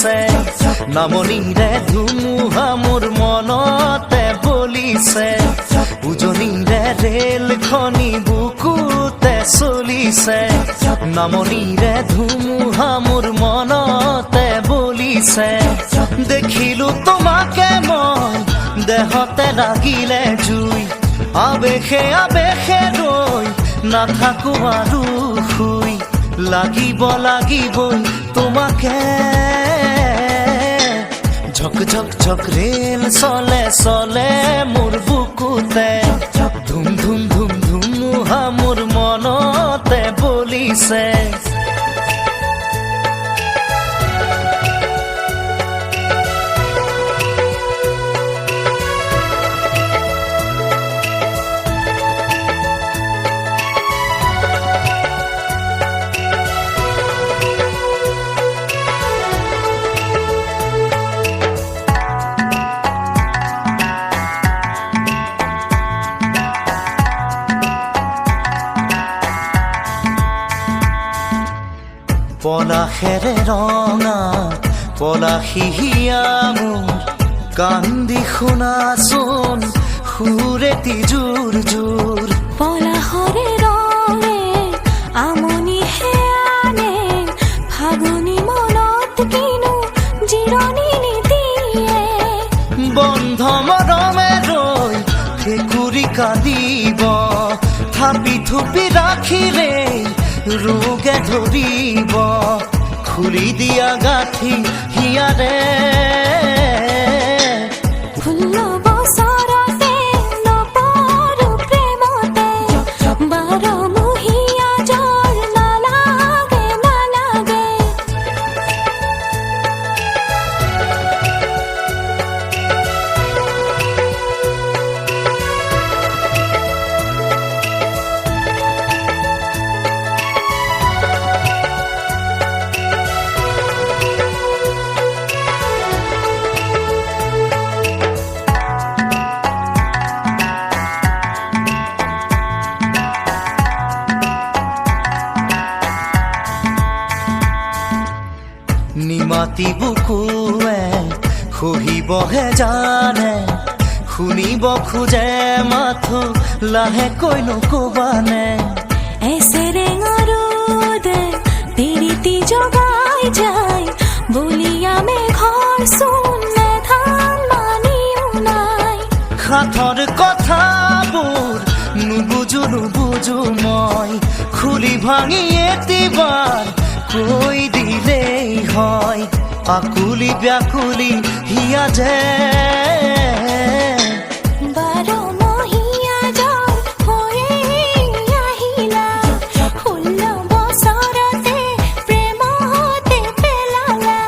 বলিছে নামনিৰে ধুমুহা মোৰ মনতে বলিছে উজনিৰে ৰেল খনি বুকুতে চলিছে নামনিৰে ধুমুহা মোৰ মনতে বলিছে দেখিলো তোমাকে মই দেহতে লাগিলে জুই আবেশে আবেশে ৰৈ নাথাকো আৰু শুই লাগিবই তোমাকে ঝক ঝক ঝক ৰেল চলে চলে মোৰ বুকুতে ধুম ধুম ধুম ধুমুহা মোৰ মনতে বলিছে পলাশেৰে ৰঙা পলাশিয়া মোৰ কান্দি শুনাচোন সুৰেতি জোৰ জোৰ পলাশৰে ৰঙে আমনিহে আনে ফাগুনি মনত কিনো জিৰণি নিদিয়ে বন্ধ মৰমে ৰৈ ভেকুৰি কান্দিব থাপি থুপি ৰাখিলে ৰোগে ধৰিব খুলি দিয়া গাঁঠি হিয়াৰে ফুল বছৰতে নপৰো প্ৰেমতে বাৰমহীয়া জ্বৰ নালাগে নালাগে নিমাতি বুকুৱে খহিবহে জানে শুনিব খোজে মাথো লাহেকৈ নকবানে এছেৰেঙৰুদে পিৰিতি জগাই যায় বলিয়া মেঘৰ চোনে ধান মানিও নাই সাথৰ কথাবোৰ নুবুজো মই খুলি ভাঙি এতিবাৰ কৈ দিলেই হয় আকুলি ব্যাকুলি হিয়া যে বাৰমহীয়া জ্বৰ হৈয়ে আহিলা 16 বছৰতে প্ৰেমতে পেলালা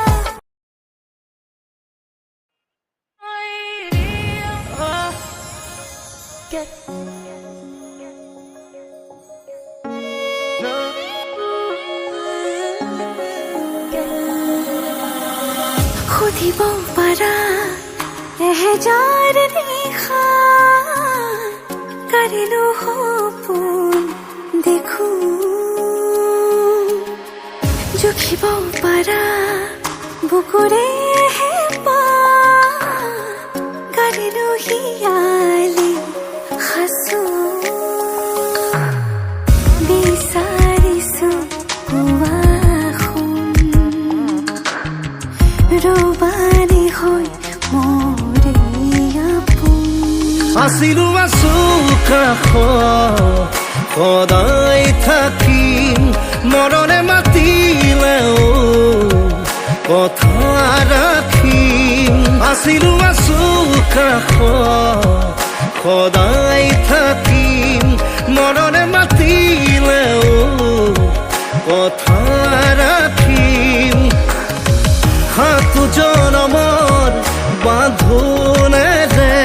সুধিব পাৰা এহেজাৰ নিশা কাৰিলো সপোন দেখো জুখিব পাৰা বুকুৰে হেঁপাহ কাৰিলো হিয়ালি সাঁচো বিচাৰিছো পুৱা ৰবানী হৈ মৰে আপোন আছিলো আছো কাষত সদায় থাকিম মৰণে মাতিলেও কথা ৰাখিম আছিলো আছো কাষত সদায় থাকিম মৰণে মাতিলেও কথা ৰাখিম সাত জনমৰ বাঁধোনেৰে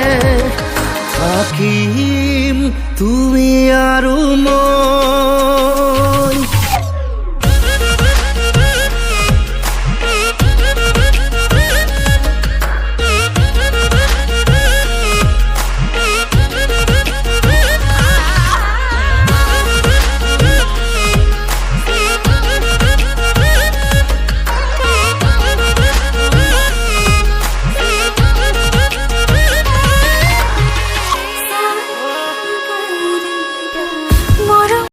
থাকিম তুমি আৰু মই